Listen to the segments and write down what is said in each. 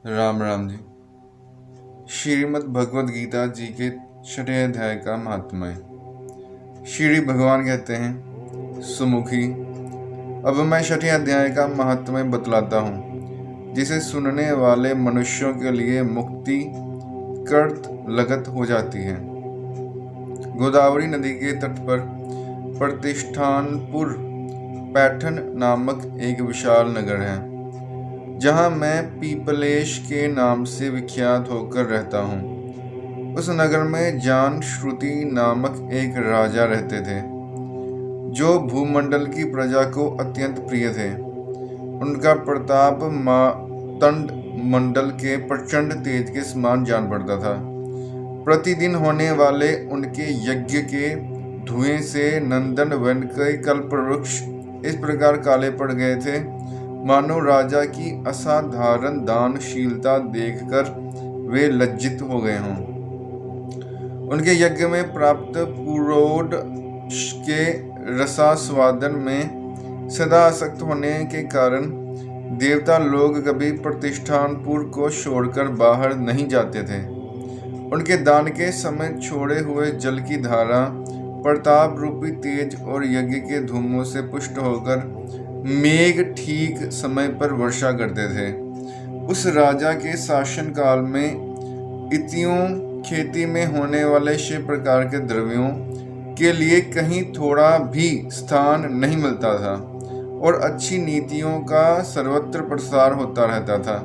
राम राम जी। श्रीमद् भगवद गीता जी के 6वें अध्याय का महात्म्य। श्री भगवान कहते हैं, सुमुखी, अब मैं 6वें अध्याय का महात्म्य बतलाता हूँ, जिसे सुनने वाले मनुष्यों के लिए मुक्ति कर्त लगत हो जाती है। गोदावरी नदी के तट पर प्रतिष्ठानपुर पैठन नामक एक विशाल नगर है, जहाँ मैं पीपलेश के नाम से विख्यात होकर रहता हूँ। उस नगर में जान श्रुति नामक एक राजा रहते थे, जो भूमंडल की प्रजा को अत्यंत प्रिय थे। उनका प्रताप मातंड मंडल के प्रचंड तेज के समान जान पड़ता था। प्रतिदिन होने वाले उनके यज्ञ के धुएं से नंदन वन के कल्प वृक्ष इस प्रकार काले पड़ गए थे, मानो राजा की असाधारण दानशीलता देखकर वे लज्जित हो गए हों। उनके यज्ञ में प्राप्त पुरोड के रसास्वादन में सदा आसक्त होने के कारण देवता लोग कभी प्रतिष्ठानपुर को छोड़कर बाहर नहीं जाते थे। उनके दान के समय छोड़े हुए जल की धारा प्रताप रूपी तेज और यज्ञ के धूमों से पुष्ट होकर मेघ ठीक समय पर वर्षा करते थे। उस राजा के शासन काल में इतियों खेती में होने वाले 6 प्रकार के द्रव्यों के लिए कहीं थोड़ा भी स्थान नहीं मिलता था और अच्छी नीतियों का सर्वत्र प्रसार होता रहता था।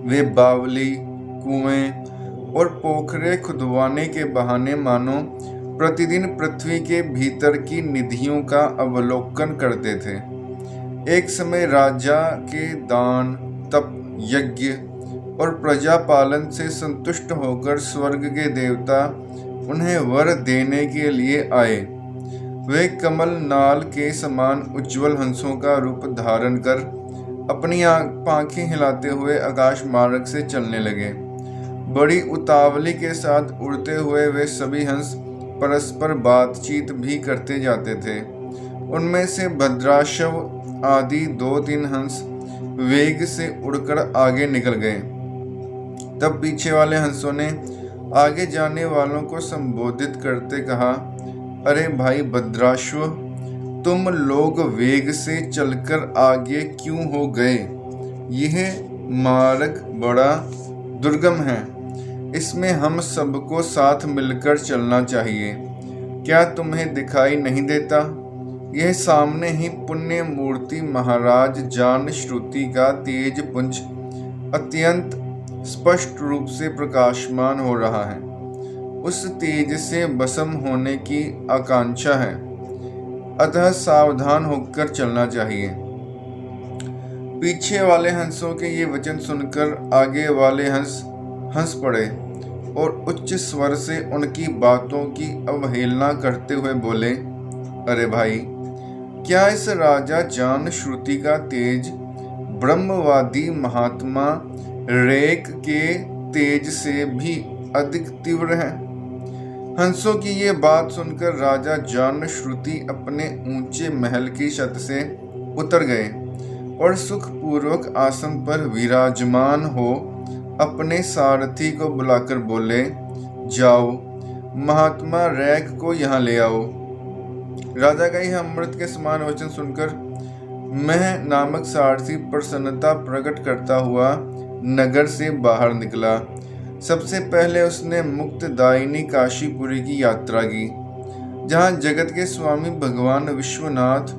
वे बावली, कुएं और पोखरे खुदवाने के बहाने मानो प्रतिदिन पृथ्वी के भीतर की निधियों का अवलोकन करते थे। एक समय राजा के दान, तप, यज्ञ और प्रजा पालन से संतुष्ट होकर स्वर्ग के देवता उन्हें वर देने के लिए आए। वे कमल नाल के समान उज्जवल हंसों का रूप धारण कर अपनी पांखें हिलाते हुए आकाश मार्ग से चलने लगे। बड़ी उतावली के साथ उड़ते हुए वे सभी हंस परस्पर बातचीत भी करते जाते थे। उनमें से भद्राशव आदि 2-3 हंस वेग से उड़कर आगे निकल गए। तब पीछे वाले हंसों ने आगे जाने वालों को संबोधित करते कहा, अरे भाई भद्राश्व, तुम लोग वेग से चलकर आगे क्यों हो गए? यह मार्ग बड़ा दुर्गम है, इसमें हम सबको साथ मिलकर चलना चाहिए। क्या तुम्हें दिखाई नहीं देता? यह सामने ही पुण्य मूर्ति महाराज जान श्रुति का तेज पुंज अत्यंत स्पष्ट रूप से प्रकाशमान हो रहा है। उस तेज से भस्म होने की आकांक्षा है, अतः सावधान होकर चलना चाहिए। पीछे वाले हंसों के ये वचन सुनकर आगे वाले हंस पड़े और उच्च स्वर से उनकी बातों की अवहेलना करते हुए बोले, अरे भाई, क्या इस राजा जान श्रुति का तेज ब्रह्मवादी महात्मा रेक के तेज से भी अधिक तीव्र है? हंसों की ये बात सुनकर राजा जान श्रुति अपने ऊंचे महल की छत से उतर गए और सुखपूर्वक आसन पर विराजमान हो अपने सारथी को बुलाकर बोले, जाओ, महात्मा रैक को यहाँ ले आओ। राजा का यह अमृत के समान वचन सुनकर मैं नामक सारथी प्रसन्नता प्रकट करता हुआ नगर से बाहर निकला। सबसे पहले उसने मुक्तदायिनी काशीपुरी की यात्रा की, जहाँ जगत के स्वामी भगवान विश्वनाथ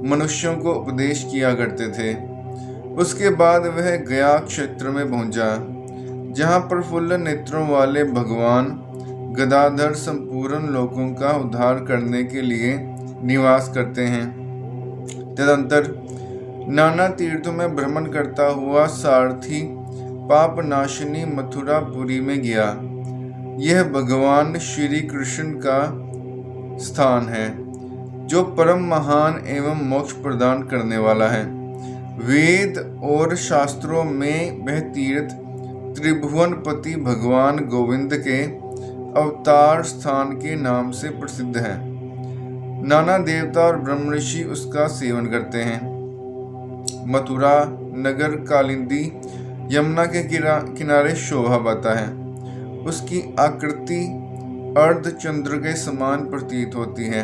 मनुष्यों को उपदेश किया करते थे। उसके बाद वह गया क्षेत्र में पहुंचा, जहाँ प्रफुल्ल नेत्रों वाले भगवान गदाधर संपूर्ण लोगों का उद्धार करने के लिए निवास करते हैं। तदंतर नाना तीर्थों में भ्रमण करता हुआ सारथी पापनाशिनी मथुरापुरी में गया। यह भगवान श्री कृष्ण का स्थान है, जो परम महान एवं मोक्ष प्रदान करने वाला है। वेद और शास्त्रों में वह तीर्थ त्रिभुवनपति भगवान गोविंद के अवतार स्थान के नाम से प्रसिद्ध है। नाना देवता और ब्रह्मऋषि उसका सेवन करते हैं। मथुरा नगर कालिंदी यमुना के किनारे शोभा पाता है। उसकी आकृति अर्धचंद्र के समान प्रतीत होती है।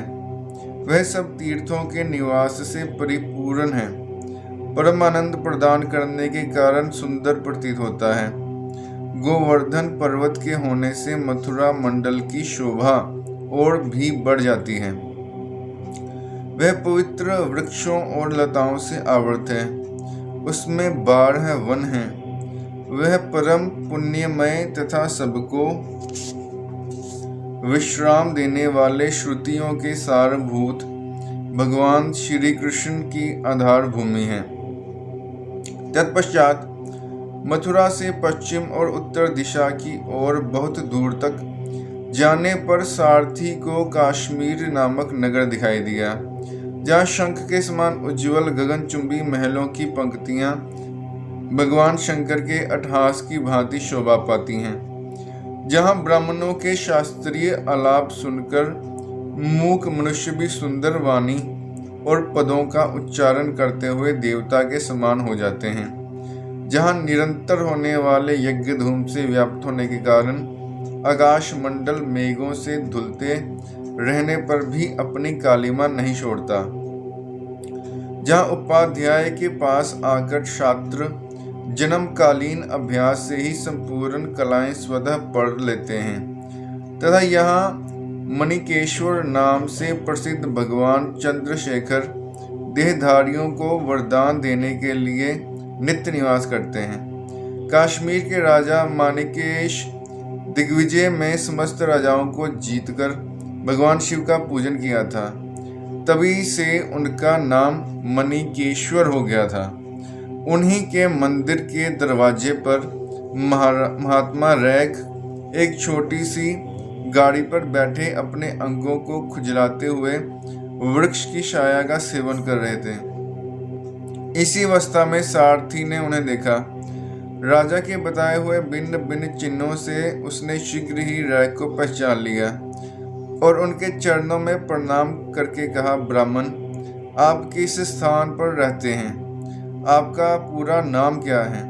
वह सब तीर्थों के निवास से परिपूर्ण है। परम आनंद प्रदान करने के कारण सुंदर प्रतीत होता है। गोवर्धन पर्वत के होने से मथुरा मंडल की शोभा और भी बढ़ जाती है। वह पवित्र वृक्षों और लताओं से आवृत है। उसमें 12 वन हैं। वह परम पुण्यमय तथा सबको विश्राम देने वाले श्रुतियों के सारभूत भगवान श्री कृष्ण की आधार भूमि है। तत्पश्चात मथुरा से पश्चिम और उत्तर दिशा की ओर बहुत दूर तक जाने पर सारथी को काश्मीर नामक नगर दिखाई दिया, जहाँ शंख के समान उज्ज्वल गगनचुंबी महलों की पंक्तियां भगवान शंकर के अट्टहास की भांति शोभा पाती हैं, जहाँ ब्राह्मणों के शास्त्रीय आलाप सुनकर मूक मनुष्य भी सुंदर वाणी और पदों का उच्चारण करते हुए देवता के समान हो जाते हैं, जहाँ निरंतर होने वाले यज्ञ धूम से व्याप्त होने के कारण आकाश मंडल मेघों से धुलते रहने पर भी अपनी कालिमा नहीं छोड़ता, जहाँ उपाध्याय के पास आकर छात्र जन्मकालीन अभ्यास से ही संपूर्ण कलाएं स्वतः पढ़ लेते हैं, तथा यहाँ मणिकेश्वर नाम से प्रसिद्ध भगवान चंद्रशेखर देहधारियों को वरदान देने के लिए नित्य निवास करते हैं। काश्मीर के राजा माणिकेश दिग्विजय में समस्त राजाओं को जीतकर भगवान शिव का पूजन किया था। तभी से उनका नाम मणिकेश्वर हो गया था। उन्हीं के मंदिर के दरवाजे पर महात्मा रैक एक छोटी सी गाड़ी पर बैठे अपने अंगों को खुजलाते हुए वृक्ष की छाया का सेवन कर रहे थे। इसी अवस्था में सारथी ने उन्हें देखा। राजा के बताए हुए भिन्न भिन्न चिन्हों से उसने शीघ्र ही रैक को पहचान लिया और उनके चरणों में प्रणाम करके कहा, ब्राह्मण, आप किस स्थान पर रहते हैं? आपका पूरा नाम क्या है?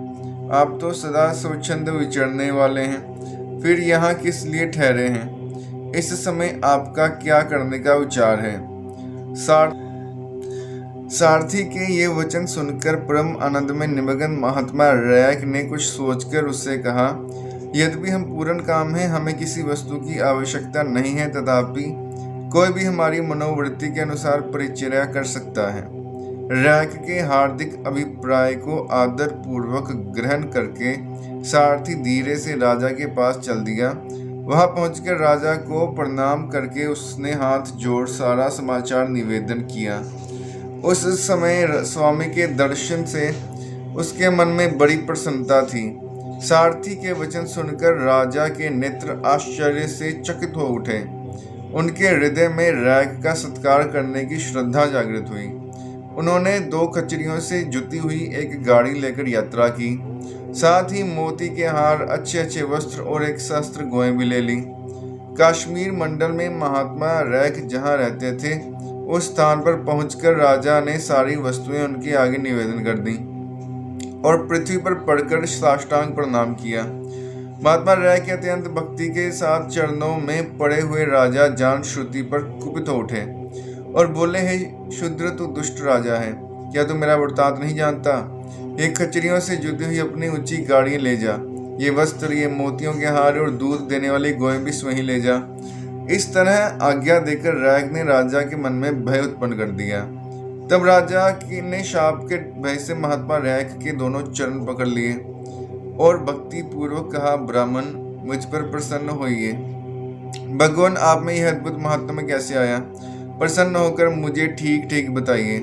आप तो सदा स्वच्छंद विचरने वाले हैं, फिर यहाँ किस लिए ठहरे हैं? इस समय आपका क्या करने का विचार है? सारथी के ये वचन सुनकर परम आनंद में निमग्न महात्मा रैक ने कुछ सोचकर उससे कहा, यद्यपि हम पूर्ण काम हैं, हमें किसी वस्तु की आवश्यकता नहीं है, तथापि कोई भी हमारी मनोवृत्ति के अनुसार परिचर्या कर सकता है। रैक के हार्दिक अभिप्राय को आदर पूर्वक ग्रहण करके सारथी धीरे से राजा के पास चल दिया। वहां पहुंचकर राजा को प्रणाम करके उसने हाथ जोड़ सारा समाचार निवेदन किया। उस समय स्वामी के दर्शन से उसके मन में बड़ी प्रसन्नता थी। सारथी के वचन सुनकर राजा के नेत्र आश्चर्य से चकित हो उठे। उनके हृदय में रैक का सत्कार करने की श्रद्धा जागृत हुई। उन्होंने 2 खच्चरियों से जुती हुई एक गाड़ी लेकर यात्रा की, साथ ही मोती के हार, अच्छे अच्छे वस्त्र और एक सहस्त्र गौएं भी ले ली। काश्मीर मंडल में महात्मा रैक जहाँ रहते थे, उस स्थान पर पहुंचकर राजा ने सारी वस्तुएं उनके आगे निवेदन कर दी और पृथ्वी पर पड़कर साष्टांग प्रणाम किया। महात्मा रैक के अत्यंत भक्ति के साथ चरणों में पड़े हुए राजा जान श्रुति पर कुपित हो उठे और बोले, हे शूद्र, तू दुष्ट राजा है, क्या तू मेरा वृत्तांत नहीं जानता? ये खच्चरियों से जुटी हुई अपनी ऊंची गाड़ियां ले जा, ये वस्त्र, ये मोतियों के हार और दूध देने वाली गौएं भी स्वयं ले जा। इस तरह आज्ञा देकर रैक ने राजा के मन में भय उत्पन्न कर दिया। तब राजा ने शाप के भय से महात्मा रैक के दोनों चरण पकड़ लिए और भक्ति पूर्वक कहा, ब्राह्मण, मुझ पर प्रसन्न होइए। भगवान, आप में यह अद्भुत महात्मा कैसे आया? प्रसन्न होकर मुझे ठीक ठीक बताइए।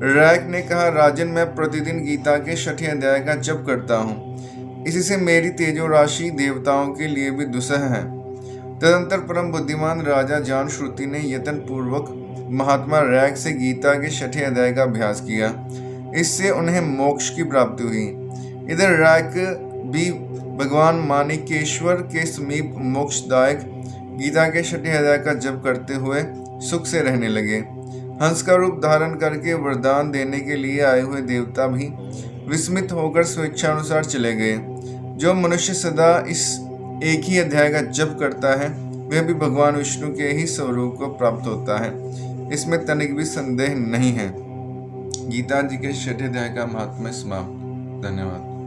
रैक ने कहा, राजन, मैं प्रतिदिन गीता के 6ठे अध्याय का जप करता हूँ। इसी से मेरी तेजो राशि देवताओं के लिए भी दुस्सह है। तदंतर परम बुद्धिमान राजा जान श्रुति ने यत्न पूर्वक महात्मा रैक से गीता के 6ठे अध्याय का अभ्यास किया। इससे उन्हें मोक्ष की प्राप्ति हुई। इधर रैक भी भगवान माणिकेश्वर के समीप मोक्षदायक गीता के 6ठे अध्याय का जप करते हुए सुख से रहने लगे। हंस का रूप धारण करके वरदान देने के लिए आए हुए देवता भी विस्मित होकर स्वेच्छानुसार चले गए। जो मनुष्य सदा इस एक ही अध्याय का जप करता है वह भी भगवान विष्णु के ही स्वरूप को प्राप्त होता है, इसमें तनिक भी संदेह नहीं है। गीता जी के 6ठे अध्याय का महात्म्य समाप्त। धन्यवाद।